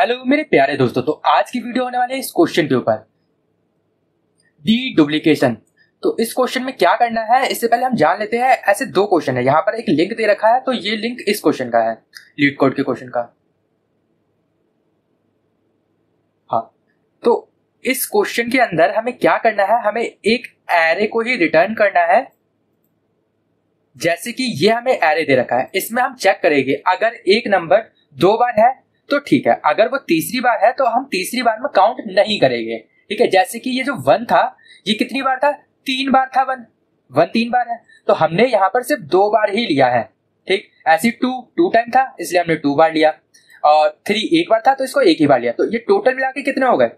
Hello मेरे प्यारे दोस्तों, तो आज की वीडियो होने वाली है इस क्वेश्चन के ऊपर, डी डुप्लीकेशन। तो इस क्वेश्चन में क्या करना है इससे पहले हम जान लेते हैं। ऐसे दो क्वेश्चन है, यहाँ पर एक लिंक दे रखा है, तो ये लिंक इस क्वेश्चन का है, लीड कोड के क्वेश्चन का। हाँ, तो इस क्वेश्चन के अंदर हमें क्या करना है, हमें एक एरे को ही रिटर्न करना है। जैसे कि ये हमें एरे दे रखा है, इसमें हम चेक करेंगे अगर एक नंबर दो बार है तो ठीक है, अगर वो तीसरी बार है तो हम तीसरी बार में काउंट नहीं करेंगे। ठीक है, जैसे कि ये जो वन था, ये कितनी बार था, तीन बार था। वन तीन बार है, तो हमने यहाँ पर सिर्फ दो बार ही लिया है। ठीक, ऐसी टू टाइम था इसलिए हमने टू बार लिया, और थ्री एक बार था तो इसको एक ही बार लिया। तो ये टोटल मिला के कितने हो गए,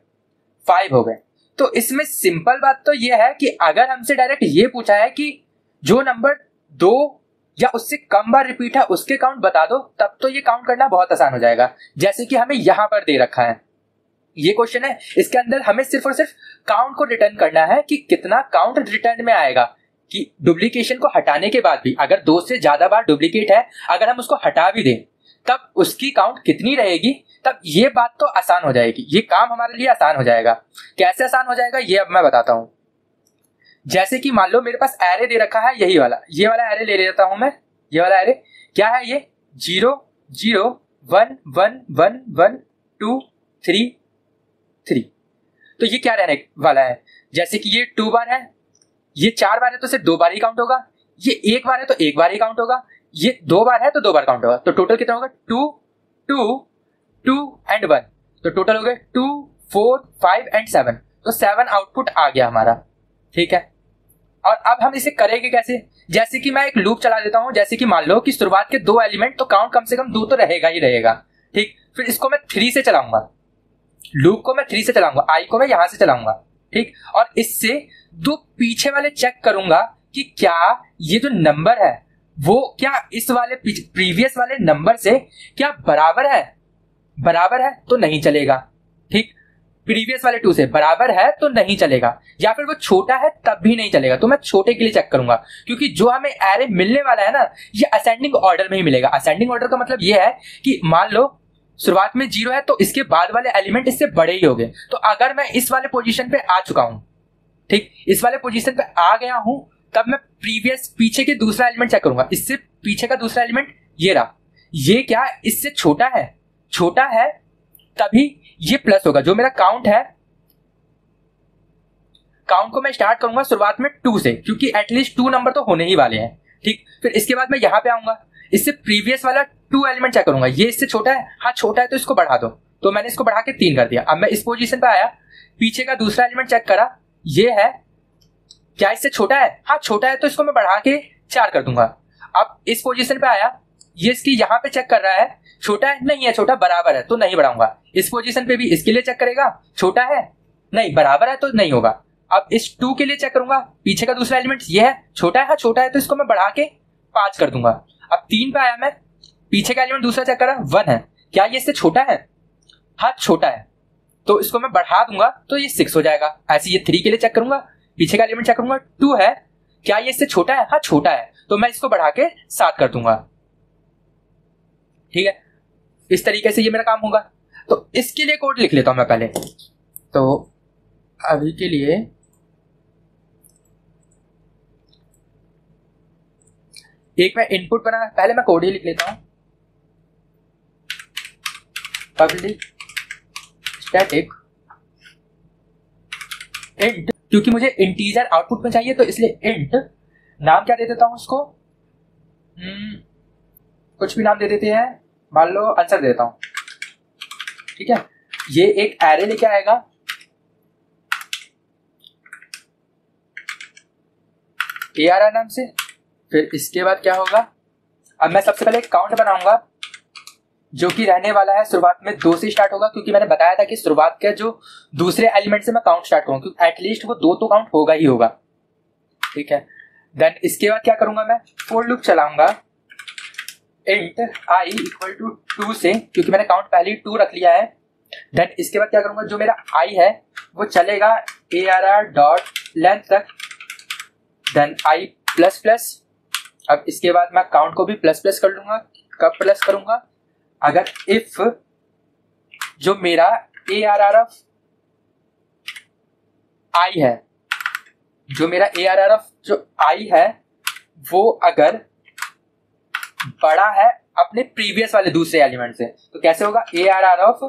5 हो गए। तो इसमें सिंपल बात तो ये है कि अगर हमसे डायरेक्ट ये पूछा है कि जो नंबर दो या उससे कम बार रिपीट है उसके काउंट बता दो, तब तो ये काउंट करना बहुत आसान हो जाएगा। जैसे कि हमें यहां पर दे रखा है, ये क्वेश्चन है, इसके अंदर हमें सिर्फ और सिर्फ काउंट को रिटर्न करना है कि कितना काउंट रिटर्न में आएगा। कि डुप्लीकेशन को हटाने के बाद भी अगर दो से ज्यादा बार डुप्लीकेट है, अगर हम उसको हटा भी दें तब उसकी काउंट कितनी रहेगी, तब ये बात तो आसान हो जाएगी, ये काम हमारे लिए आसान हो जाएगा। कैसे आसान हो जाएगा ये अब मैं बताता हूं। जैसे कि मान लो मेरे पास एरे दे रखा है, यही वाला, ये वाला एरे ले लेता हूं मैं। ये वाला एरे क्या है, ये 0 0 1 1 1 1 2 3 3। तो ये क्या रहने वाला है, जैसे कि ये 2 बार है, ये 4 बार है तो सिर्फ 2 बार ही काउंट होगा, ये 1 बार है तो 1 बार ही काउंट होगा, ये 2 बार है तो 2 बार काउंट होगा। तो टोटल कितना होगा, 2 2 2 एंड 1। तो टोटल हो गए 2 4 5 एंड 7। तो 7 आउटपुट आ गया हमारा। ठीक है, और अब हम इसे करेंगे कैसे, जैसे कि मैं एक लूप चला देता हूं। जैसे कि मान लो कि शुरुआत के 2 एलिमेंट तो काउंट कम से कम 2 तो रहेगा ही रहेगा। ठीक, फिर इसको मैं 3 से चलाऊंगा, लूप को मैं 3 से चलाऊंगा, आई को मैं यहां से चलाऊंगा। ठीक, और इससे 2 पीछे वाले चेक करूंगा कि क्या ये जो नंबर है वो क्या इस वाले प्रीवियस वाले नंबर से क्या बराबर है। बराबर है तो नहीं चलेगा। ठीक, प्रीवियस वाले 2 से बराबर है तो नहीं चलेगा, या फिर वो छोटा है तब भी नहीं चलेगा। तो मैं छोटे के लिए चेक करूंगा, क्योंकि जो हमें एरे मिलने वाला है ना, ये असेंडिंग ऑर्डर में ही मिलेगा। असेंडिंग ऑर्डर का मतलब ये है कि मान लो शुरुआत में 0 है तो इसके बाद वाले एलिमेंट इससे बड़े ही हो गए। तो अगर मैं इस वाले पोजीशन पे आ चुका हूं, ठीक, इस वाले पोजीशन पे आ गया हूं, तब मैं प्रीवियस पीछे के दूसरा एलिमेंट चेक करूंगा। इससे पीछे का दूसरा एलिमेंट ये रहा, ये क्या इससे छोटा है, छोटा है तभी ये प्लस होगा। जो मेरा काउंट है, काउंट को मैं स्टार्ट करूंगा शुरुआत में 2 से, क्योंकि एटलीस्ट 2 नंबर तो होने ही वाले हैं। ठीक, फिर इसके बाद मैं यहां पे आऊंगा, इससे प्रीवियस वाला 2 एलिमेंट चेक करूंगा, ये इससे छोटा है, हाँ छोटा है तो इसको बढ़ा दो। तो मैंने इसको बढ़ा के 3 कर दिया। अब मैं इस पोजीशन पे आया, पीछे का दूसरा एलिमेंट चेक करा, ये है, क्या इससे छोटा है, हाँ छोटा है तो इसको मैं बढ़ा के 4 कर दूंगा। अब इस पोजीशन पे आया, ये इसकी यहां पे चेक कर रहा है, छोटा है, नहीं है छोटा, बराबर है तो नहीं बढ़ाऊंगा। इस पोजीशन पे भी इसके लिए चेक करेगा, छोटा है, नहीं, बराबर है तो नहीं होगा। अब इस 2 के लिए चेक करूंगा, पीछे का दूसरा एलिमेंट ये है, छोटा है, हाँ छोटा है तो इसको मैं बढ़ा के 5 कर दूंगा। अब 3 पे आया मैं, पीछे का एलिमेंट दूसरा चेक करा, 1 है, क्या ये इससे छोटा है, हाँ छोटा है, तो इसको मैं बढ़ा दूंगा तो ये 6 हो जाएगा। ऐसे ये 3 के लिए चेक करूंगा, पीछे का एलिमेंट चेक करूंगा, 2 है, क्या ये इससे छोटा है, हाँ छोटा है, तो मैं इसको बढ़ा के 7 कर दूंगा। ठीक है, इस तरीके से ये मेरा काम होगा। तो इसके लिए कोड लिख लेता हूं मैं पहले। तो अभी के लिए एक मैं इनपुट बना, पहले मैं कोड ही लिख लेता हूं, पब्लिक स्टैटिक इंट, क्योंकि मुझे इंटीजर आउटपुट में चाहिए तो इसलिए इंट, नाम क्या दे देता हूं उसको, कुछ भी नाम दे देते हैं, मान लो आंसर दे देता हूं। ठीक है, ये एक एरे लेके आएगा, ARR नाम से। फिर इसके बाद क्या होगा, अब मैं सबसे पहले एक काउंट बनाऊंगा जो कि रहने वाला है शुरुआत में 2 से स्टार्ट होगा, क्योंकि मैंने बताया था कि शुरुआत के जो दूसरे एलिमेंट से मैं काउंट स्टार्ट करूंगा, क्योंकि एटलीस्ट वो 2 तो काउंट होगा ही होगा। ठीक है, देन इसके बाद क्या करूंगा, मैं फॉर लूप चलाऊंगा, इंट आई इक्वल टू 2 से, क्योंकि मैंने काउंट पहले ही 2 रख लिया है। देन इसके बाद क्या करूंगा, जो मेरा आई है वो चलेगा ARR डॉट लेंथ तक, देन आई प्लस प्लस। अब इसके बाद मैं काउंट को भी प्लस प्लस कर लूंगा। कब प्लस करूंगा, अगर इफ जो मेरा ARR ऑफ आई है, जो मेरा ARR ऑफ जो आई है वो अगर बड़ा है अपने प्रीवियस वाले दूसरे एलिमेंट से, तो कैसे होगा, ARR ऑफ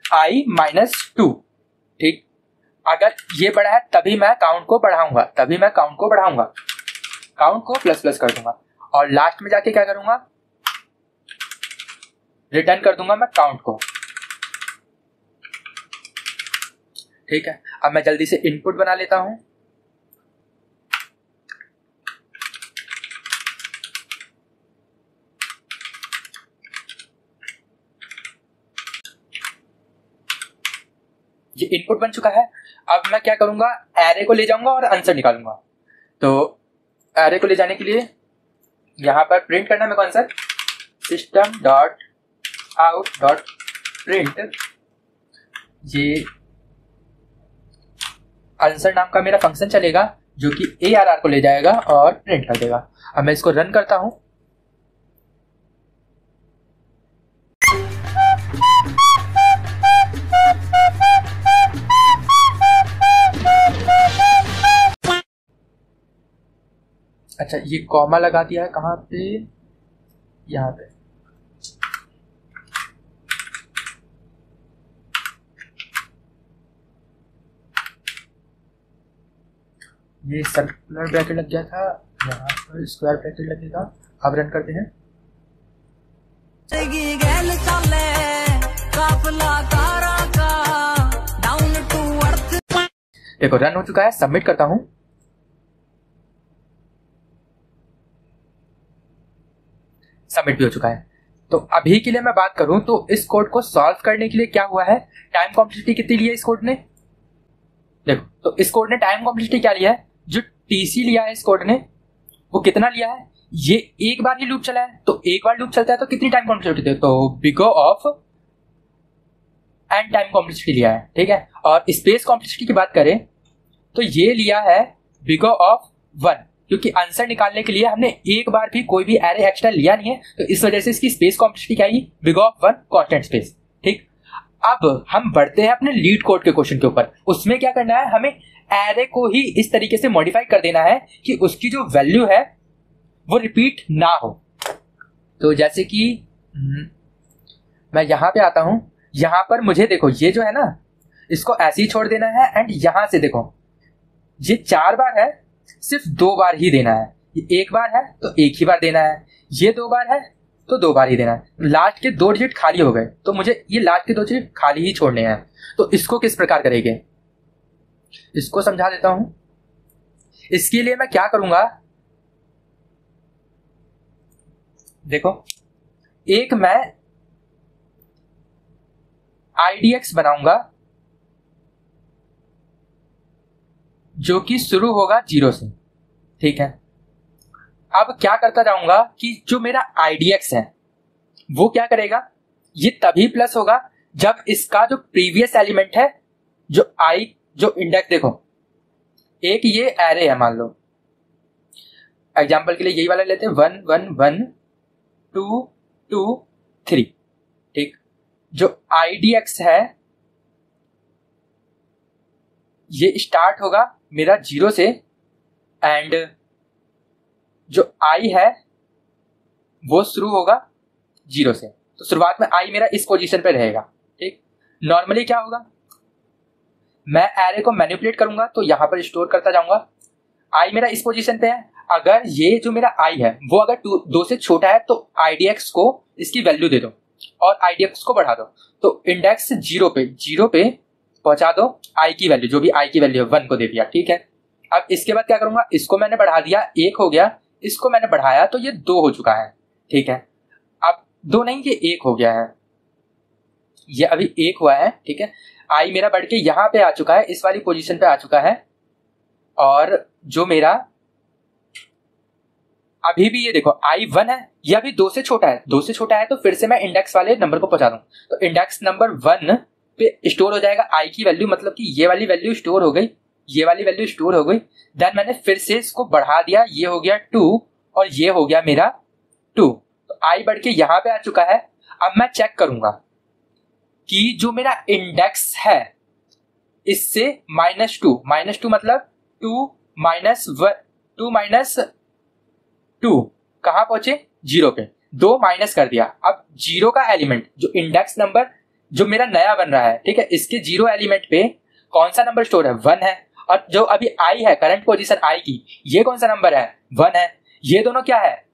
आई -2। ठीक, अगर ये बड़ा है तभी मैं काउंट को बढ़ाऊंगा, काउंट को प्लस प्लस कर दूंगा और लास्ट में जाके क्या करूंगा, रिटर्न कर दूंगा मैं काउंट को। ठीक है, अब मैं जल्दी से इनपुट बना लेता हूं। ये इनपुट बन चुका है। अब मैं क्या करूंगा, एरे को ले जाऊंगा और आंसर निकालूंगा। तो एरे को ले जाने के लिए यहां पर प्रिंट करना मेरे को आंसर, system.out.print, ये आंसर नाम का मेरा फंक्शन चलेगा जो कि ARR को ले जाएगा और प्रिंट कर देगा। अब मैं इसको रन करता हूं। अच्छा, ये कॉमा लगा दिया है कहाँ पे, यहाँ पे। ये सर्कुलर ब्रैकेट लग गया था, यहाँ पर स्क्वायर ब्रैकेट लगेगा। अब रन करते हैं। देखो रन हो चुका है, सबमिट करता हूं। सबमिट भी हो चुका है। तो अभी के लिए मैं बात करूं तो इस कोड को सॉल्व करने के लिए क्या हुआ है, टाइम कॉम्प्लेक्सिटी कितनी ली है इस कोड ने। देखो, तो इस कोड ने टाइम कॉम्प्लेक्सिटी क्या लिया है, जो TC लिया है इस कोड ने वो कितना लिया है, ये एक बार ही लूप चला है। तो एक बार लूप चलता है तो कितनी टाइम कॉम्प्लेक्सिटी है, तो big of N time complexity लिया है। ठीक है, और स्पेस कॉम्प्लेक्सिटी की बात करें तो ये लिया है बिग ऑफ 1, क्योंकि आंसर निकालने के लिए हमने एक बार भी कोई भी एरे एक्स्ट्रा लिया नहीं है, तो इस वजह से इसकी स्पेस कॉम्प्लेक्सिटी क्या आई, बिग ऑफ 1 कांस्टेंट स्पेस। ठीक, अब हम बढ़ते हैं अपने लीड कोड के क्वेश्चन के ऊपर। उसमें क्या करना है, हमें एरे को ही इस तरीके से मॉडिफाई कर देना है कि उसकी जो वैल्यू है वो रिपीट ना हो। तो जैसे कि मैं यहां पे आता हूं, यहां पर मुझे देखो ये जो है ना, इसको ऐसे ही छोड़ देना है। एंड यहां से देखो ये 4 बार है, सिर्फ 2 बार ही देना है। ये एक बार है तो एक ही बार देना है, ये 2 बार है तो 2 बार ही देना है। लास्ट के 2 डिजिट खाली हो गए तो मुझे ये लास्ट के 2 डिजिट खाली ही छोड़ने हैं। तो इसको किस प्रकार करेंगे, इसको समझा देता हूं। इसके लिए मैं क्या करूंगा, देखो एक मैं IDX बनाऊंगा जो कि शुरू होगा 0 से। ठीक है, अब क्या करता जाऊंगा कि जो मेरा IDX है वो क्या करेगा, ये तभी प्लस होगा जब इसका जो प्रीवियस एलिमेंट है, जो जो इंडेक्स, देखो एक ये एरे है, मान लो एग्जांपल के लिए यही वाला लेते हैं, 1 1 1 2 2 3। ठीक, जो IDX है ये स्टार्ट होगा मेरा 0 से, एंड जो I है वो शुरू होगा 0 से। तो शुरुआत में I मेरा इस पोजीशन पे रहेगा। ठीक, नॉर्मली क्या होगा, मैं एरे को मैनिपुलेट करूंगा तो यहां पर स्टोर करता जाऊंगा। I मेरा इस पोजीशन पे है, अगर ये जो मेरा I है वो अगर 2 से छोटा है तो IDX को इसकी वैल्यू दे दो और IDX को बढ़ा दो। तो इंडेक्स 0 पे पहुंचा दो I की वैल्यू, जो भी I की वैल्यू है 1 को दे दिया। ठीक है, अब इसके बाद क्या करूंगा, इसको मैंने बढ़ा दिया, 1 हो गया, इसको मैंने बढ़ाया तो ये 2 हो चुका है। ठीक है, अब 2 नहीं, ये 1 हो गया है, ये अभी 1 हुआ है। ठीक है, I मेरा बढ़ के यहां पे आ चुका है, इस वाली पोजीशन पे आ चुका है। और जो मेरा अभी भी ये देखो I 1 है, ये अभी 2 से छोटा है, 2 से छोटा है तो फिर से मैं इंडेक्स वाले नंबर को पहुंचा दूं। तो इंडेक्स नंबर 1 पे स्टोर हो जाएगा I की वैल्यू, मतलब कि ये वाली वैल्यू स्टोर हो गई, ये वाली वैल्यू स्टोर हो गई। देन मैंने फिर से इसको बढ़ा दिया, ये हो गया 2 और ये हो गया मेरा 2। तो I बढ़ के यहां पे आ चुका है। अब मैं चेक करूंगा, कि जो मेरा इंडेक्स है इससे -2 मतलब 2 कहां पहुंचे, 0 पे, 2 माइनस कर दिया। अब 0 का एलिमेंट जो इंडेक्स नंबर जो मेरा नया बन रहा है, ठीक है, इसके 0 एलिमेंट पे कौन सा नंबर स्टोर है, 1 है। और जो अभी आई है, करंट पोजीशन आई की, ये कौन सा नंबर है, 1 है। ये दोनों क्या है,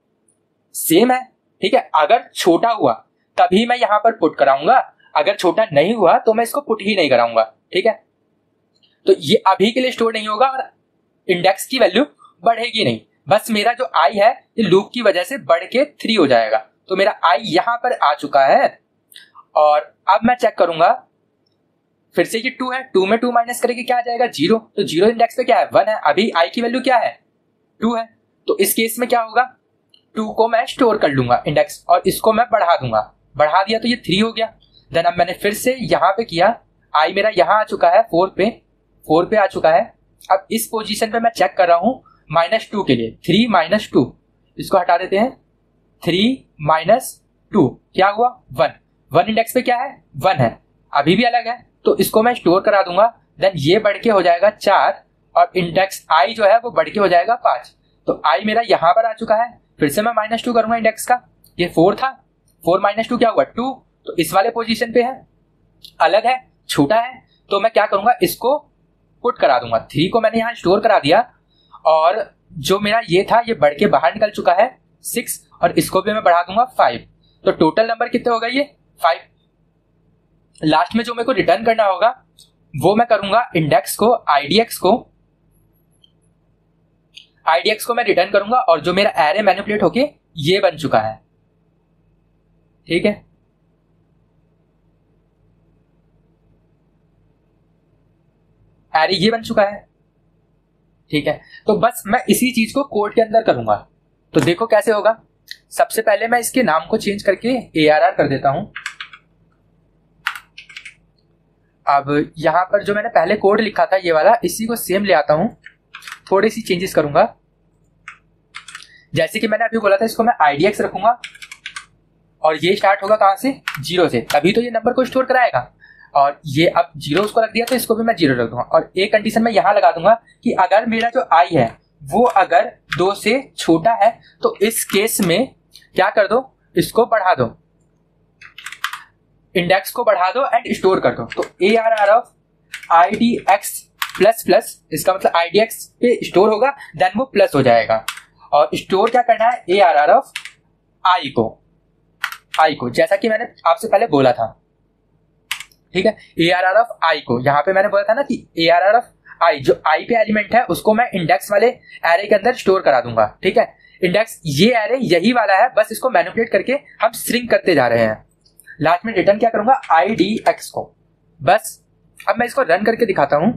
सेम है, ठीक है। अगर छोटा हुआ तभी मैं यहां पर पुट कराऊंगा, अगर छोटा नहीं हुआ तो मैं इसको पुट ही नहीं कराऊंगा, ठीक है। तो ये अभी के लिए स्टोर नहीं होगा और इंडेक्स की वैल्यू बढ़ेगी नहीं, बस मेरा जो आई है ये लूप की वजह से बढ़ के 3 हो जाएगा। तो मेरा आई यहां पर आ चुका है और अब मैं चेक करूंगा, फिर से ये 2 है, 2 में 2 माइनस करेंगे क्या आ जाएगा, 0। तो 0 इंडेक्स पे क्या है, 1 है। अभी आई की वैल्यू क्या है, 2 है। तो इस केस में क्या होगा, 2 को मैं स्टोर कर लूंगा इंडेक्स और इसको मैं बढ़ा दूंगा, बढ़ा दिया तो ये 3 हो गया। देन अब मैंने फिर से यहां पे किया, आई मेरा यहां आ चुका है 4 पे आ चुका है। अब इस पोजीशन पे मैं चेक कर रहा हूं -2 के लिए, 3 - 2, इसको हटा देते हैं, 3 - 2 क्या हुआ, 1 इंडेक्स पे क्या है, 1 है, अभी भी अलग है, तो इसको मैं स्टोर करा दूंगा। देन ये बढ़ के हो जाएगा 4 और इंडेक्स आई जो है वो बढ़ के हो जाएगा 5। तो आई मेरा यहां पर आ चुका है, फिर से मैं -2 करूंगा इंडेक्स का, ये 4 था, 4 - 2 क्या हुआ, 2। तो इस वाले पोजीशन पे है, अलग है, छोटा है, तो मैं क्या करूंगा, इसको पुट करा दूंगा। 3 को मैंने यहां स्टोर करा दिया और जो मेरा ये था ये बढ़ के बाहर निकल चुका है 6 और इसको भी मैं बढ़ा दूंगा 5। तो टोटल नंबर कितने हो गए, ये 5। लास्ट में जो मेरे को रिटर्न करना होगा वो मैं करूंगा इंडेक्स को, आईडीएक्स को मैं रिटर्न करूंगा और जो मेरा एरे मैनिपुलेट होके ये बन चुका है, ठीक है। एरे ये बन चुका है, ठीक है। तो बस मैं इसी चीज को कोड के अंदर करूंगा। तो देखो कैसे होगा। सबसे पहले मैं इसके नाम को चेंज करके ARR कर देता हूं। अब यहां पर जो मैंने पहले कोड लिखा था ये वाला, इसी को सेम ले आता हूं, थोड़ी सी चेंजेस करूंगा। जैसे कि मैंने अभी बोला था, इसको मैं IDX रखूंगा और ये स्टार्ट होगा कहां से, 0 से, तभी तो ये नंबर को स्टोर कराएगा। और ये अब 0 उसको रख दिया तो इसको भी मैं 0 रख दूंगा। और एक कंडीशन मैं यहां लगा दूंगा कि अगर मेरा जो आई है वो अगर 2 से छोटा है तो इस केस में क्या कर दो, इसको बढ़ा दो, इंडेक्स को बढ़ा दो एंड स्टोर कर दो। तो ARR of IDX plus plus, इसका मतलब IDX पे स्टोर होगा, देन वो प्लस हो जाएगा। और स्टोर क्या करना है, ARR ऑफ आई को, जैसा कि मैंने आपसे पहले बोला था, ठीक है। ARR ऑफ आई को, यहां पे मैंने बोला था ना कि ARR ऑफ आई, जो आई पे एलिमेंट है उसको मैं इंडेक्स वाले एरे के अंदर स्टोर करा दूंगा, ठीक है। इंडेक्स ये एरे यही वाला है, बस इसको मैनिपुलेट करके हम स्ट्रिंग करते जा रहे हैं। लास्ट में रिटर्न क्या करूंगा, IDX को, बस। अब मैं इसको रन करके दिखाता हूं।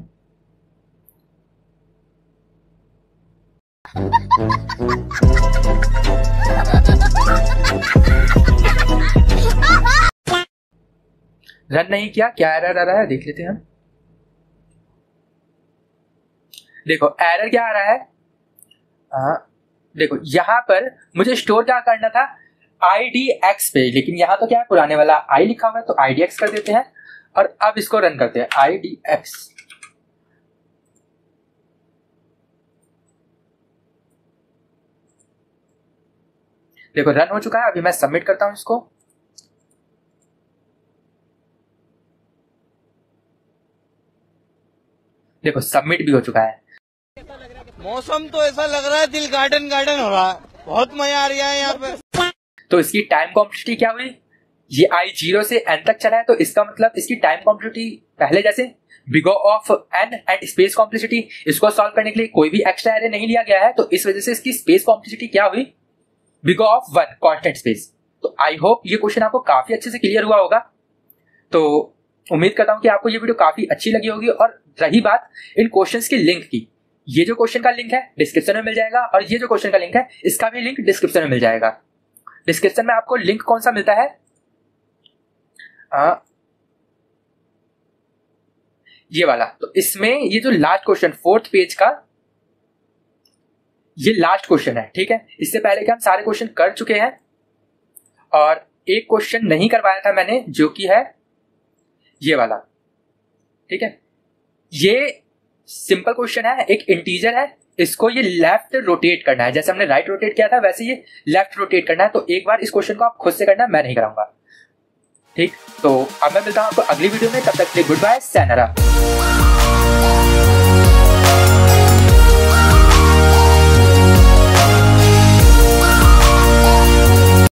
रन नहीं किया, क्या एरर आ रहा है देख लेते हैं हम। देखो एरर क्या आ रहा है, देखो यहां पर मुझे स्टोर क्या करना था, IDX पे, लेकिन यहां तो क्या है, पुराने वाला आई लिखा हुआ है, तो IDX कर देते हैं और अब इसको रन करते हैं, IDX। देखो रन हो चुका है, अभी मैं सबमिट करता हूं इसको। देखो सबमिट भी हो चुका है। मौसम तो ऐसा लग रहा है दिल गार्डन गार्डन हो रहा है, बहुत मजा आ रहा है यहाँ पे। तो इसकी टाइम कॉम्प्लेक्सिटी क्या हुई, ये आई 0 से n तक चला है, तो इसका मतलब इसकी टाइम कॉम्प्लेक्सिटी पहले जैसे big of n and space complexity, इसको सॉल्व करने के लिए कोई भी एक्स्ट्रा एरे नहीं लिया गया है, तो इस वजह से इसकी स्पेस कॉम्प्लेक्सिटी क्या हुई, बिग ऑफ 1 कांस्टेंट स्पेस। तो आई होप ये क्वेश्चन आपको काफी अच्छे से क्लियर हुआ होगा। तो उम्मीद करता हूं कि आपको ये वीडियो काफी अच्छी लगी होगी। और रही बात इन क्वेश्चंस के लिंक की, ये जो क्वेश्चन का लिंक है डिस्क्रिप्शन में मिल जाएगा और ये जो क्वेश्चन का लिंक है इसका भी लिंक डिस्क्रिप्शन में मिल जाएगा। डिस्क्रिप्शन में आपको लिंक कौन सा मिलता है, ये वाला। तो इसमें ये जो लास्ट क्वेश्चन 4th पेज का ये लास्ट क्वेश्चन है, ठीक है। इससे पहले के हम सारे क्वेश्चन कर चुके हैं और एक क्वेश्चन नहीं करवाया था मैंने, जो कि है ये वाला, ठीक है। ये सिंपल क्वेश्चन है, एक इंटीजर है, इसको ये लेफ्ट रोटेट करना है, जैसे हमने राइट रोटेट किया था वैसे ये लेफ्ट रोटेट करना है। तो एक बार इस क्वेश्चन को आप खुद से करना, मैं नहीं कराऊंगा, ठीक। तो अब मैं मिलता हूं आपको अगली वीडियो में, तब तक के लिए गुड बाय, sayonara।